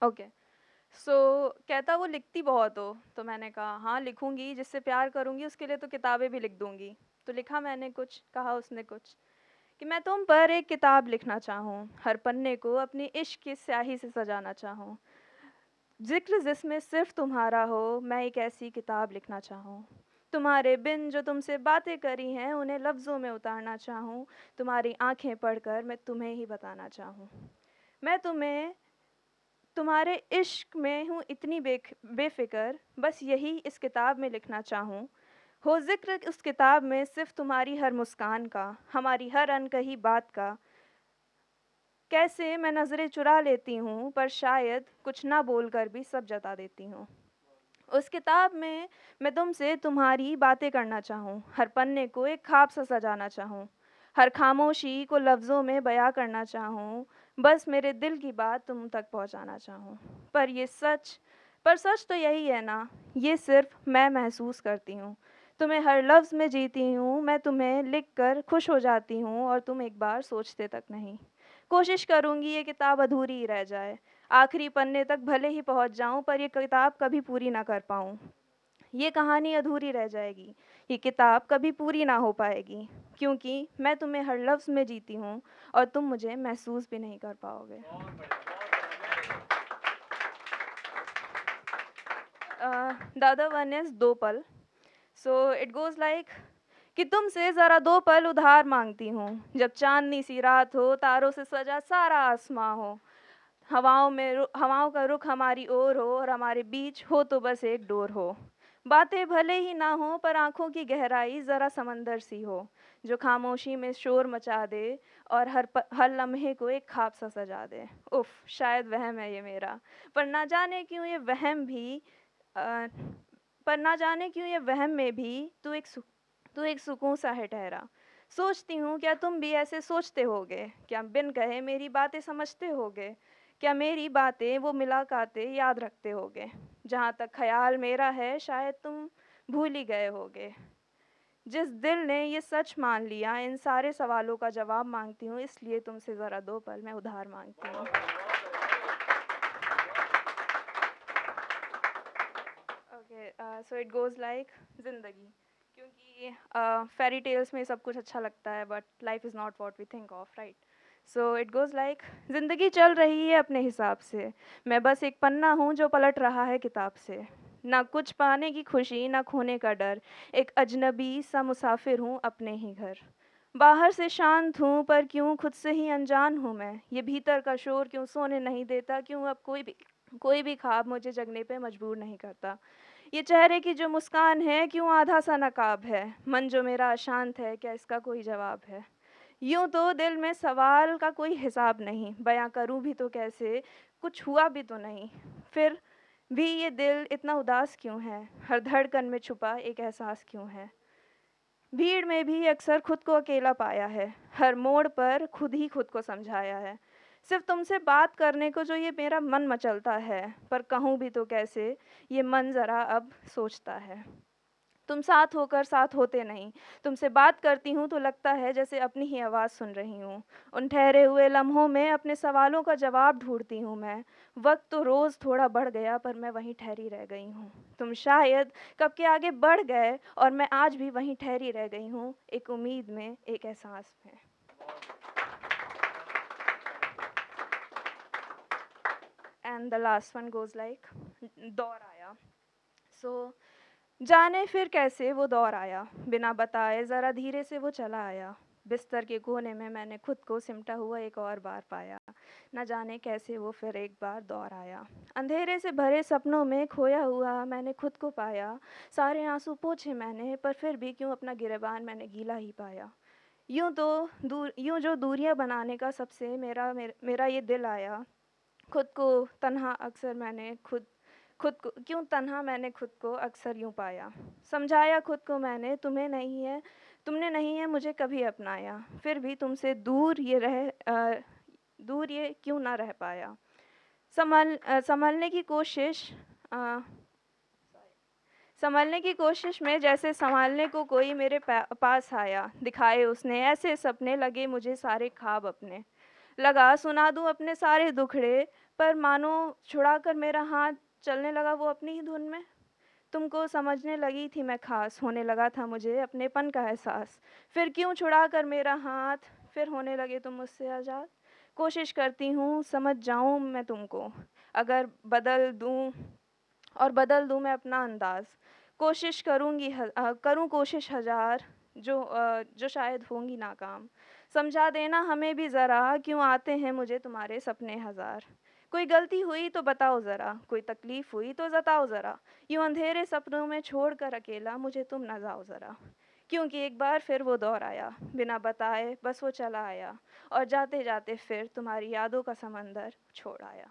Okay. सो कहता वो लिखती बहुत हो, तो मैंने कहा हाँ लिखूंगी, जिससे प्यार करूंगी उसके लिए तो किताबें भी लिख दूंगी। तो लिखा मैंने कुछ, कहा उसने कुछ, कि मैं तुम पर एक किताब लिखना चाहूँ, हर पन्ने को अपनी इश्क की स्याही से सजाना चाहूँ, जिक्र जिसमें सिर्फ तुम्हारा हो, मैं एक ऐसी किताब लिखना चाहूँ। तुम्हारे बिन जो तुमसे बातें करी हैं उन्हें लफ्ज़ों में उतारना चाहूँ, तुम्हारी आंखें पढ़कर मैं तुम्हें ही बताना चाहूँ। मैं तुम्हें तुम्हारे इश्क में हूँ इतनी बेफ़िक्र, बस यही इस किताब में लिखना चाहूँ। हो ज़िक्र उस किताब में सिर्फ़ तुम्हारी हर मुस्कान का, हमारी हर अनकही बात का। कैसे मैं नज़रें चुरा लेती हूँ, पर शायद कुछ ना बोलकर भी सब जता देती हूँ। उस किताब में मैं तुमसे तुम्हारी बातें करना चाहूँ, हर पन्ने को एक ख्वाब सा सजाना चाहूँ, हर खामोशी को लफ्ज़ों में बयां करना चाहूँ, बस मेरे दिल की बात तुम तक पहुँचाना चाहूँ। पर ये सच पर सच तो यही है ना, ये सिर्फ मैं महसूस करती हूँ। तुम्हें हर लफ्ज़ में जीती हूँ, मैं तुम्हें लिख कर खुश हो जाती हूँ और तुम एक बार सोचते तक नहीं। कोशिश करूँगी ये किताब अधूरी ही रह जाए, आखिरी पन्ने तक भले ही पहुँच जाऊँ, पर ये किताब कभी पूरी ना कर पाऊँ। ये कहानी अधूरी रह जाएगी, ये किताब कभी पूरी ना हो पाएगी, क्योंकि मैं तुम्हें हर लफ्ज़ में जीती हूँ और तुम मुझे महसूस भी नहीं कर पाओगे। द अदर वन इज़ दो पल। सो इट गोज़ लाइक कि तुमसे ज़रा दो पल उधार माँगती हूँ, जब चाँदनी सी रात हो, तारों से सजा सारा आसमां हो, हवाओं का रुख हमारी ओर हो और हमारे बीच हो तो बस एक डोर हो। बातें भले ही ना हो, पर आँखों की गहराई ज़रा समंदर सी हो, जो खामोशी में शोर मचा दे और हर लम्हे को एक ख्वाब सा सजा दे। उफ़! शायद वहम है ये मेरा, पर ना जाने क्यों ये वहम भी अ, पर ना जाने क्यों ये वहम में भी तू एक सुकून सा है ठहरा। सोचती हूँ क्या तुम भी ऐसे सोचते होगे? क्या बिन कहे मेरी बातें समझते होगे? क्या मेरी बातें वो मुलाकातें याद रखते होगे? जहाँ तक ख़्याल मेरा है शायद तुम भूल ही गए होगे। जिस दिल ने ये सच मान लिया, इन सारे सवालों का जवाब माँगती हूँ, इसलिए तुमसे ज़रा दो पल मैं उधार माँगती हूँ। Okay, so it goes like ज़िंदगी, क्योंकि फेरी टेल्स में सब कुछ अच्छा लगता है, but life is not what we think of, right? So it goes like ज़िंदगी चल रही है अपने हिसाब से, मैं बस एक पन्ना हूँ जो पलट रहा है किताब से। ना कुछ पाने की खुशी, ना खोने का डर, एक अजनबी सा मुसाफिर हूँ अपने ही घर। बाहर से शांत हूँ, पर क्यों खुद से ही अनजान हूँ मैं। ये भीतर का शोर क्यों सोने नहीं देता, क्यों अब कोई भी ख्वाब मुझे जगने पे मजबूर नहीं करता। ये चेहरे की जो मुस्कान है क्यों आधा सा नकाब है, मन जो मेरा अशांत है क्या इसका कोई जवाब है? यूं तो दिल में सवाल का कोई हिसाब नहीं, बयां करूं भी तो कैसे, कुछ हुआ भी तो नहीं। फिर भी ये दिल इतना उदास क्यों है, हर धड़कन में छुपा एक एहसास क्यों है? भीड़ में भी अक्सर खुद को अकेला पाया है, हर मोड़ पर खुद ही खुद को समझाया है। सिर्फ तुमसे बात करने को जो ये मेरा मन मचलता है, पर कहूँ भी तो कैसे, ये मन ज़रा अब सोचता है। तुम साथ होकर साथ होते नहीं, तुमसे बात करती हूँ तो लगता है जैसे अपनी ही आवाज़ सुन रही हूँ। उन ठहरे हुए लम्हों में अपने सवालों का जवाब ढूंढती हूँ मैं। वक्त तो रोज़ थोड़ा बढ़ गया, पर मैं वहीं ठहरी रह गई हूँ। तुम शायद कब के आगे बढ़ गए और मैं आज भी वहीं ठहरी रह गई हूँ, एक उम्मीद में, एक एहसास में। And the last one goes like, दौर आया। सो जाने फिर कैसे वो दौर आया, बिना बताए ज़रा धीरे से वो चला आया। बिस्तर के कोने में मैंने खुद को सिमटा हुआ एक और बार पाया। न जाने कैसे वो फिर एक बार दौर आया। अंधेरे से भरे सपनों में खोया हुआ मैंने खुद को पाया। सारे आंसू पोंछे मैंने, पर फिर भी क्यों अपना गिरेबान मैंने गीला ही पाया। यूं जो दूरियां बनाने का सबसे मेरा ये दिल आया। खुद को तन्हा अक्सर मैंने खुद को क्यों तन्हा मैंने खुद को अक्सर यूं पाया। समझाया खुद को मैंने, तुमने नहीं है मुझे कभी अपनाया, फिर भी तुमसे दूर ये क्यों ना रह पाया। संभलने की कोशिश अ, संभलने की कोशिश में जैसे संभालने को कोई मेरे पास आया, दिखाए उसने ऐसे सपने, लगे मुझे सारे ख्वाब अपने। लगा सुना दूं अपने सारे दुखड़े, पर मानो छुड़ाकर मेरा हाथ चलने लगा वो अपनी ही धुन में। तुमको समझने लगी थी मैं ख़ास, होने लगा था मुझे अपनेपन का एहसास। फिर क्यों छुड़ा कर मेरा हाथ, फिर होने लगे तुम मुझसे आज़ाद। कोशिश करती हूँ समझ जाऊँ मैं तुमको, अगर बदल दूँ मैं अपना अंदाज़। करूँ कोशिश हज़ार, जो शायद होंगी नाकाम। समझा देना हमें भी ज़रा, क्यों आते हैं मुझे तुम्हारे सपने हज़ार। कोई गलती हुई तो बताओ ज़रा, कोई तकलीफ़ हुई तो जताओ ज़रा। यूँ अंधेरे सपनों में छोड़कर अकेला मुझे तुम न जाओ ज़रा। क्योंकि एक बार फिर वो दौर आया, बिना बताए बस वो चला आया, और जाते-जाते फिर तुम्हारी यादों का समंदर छोड़ आया।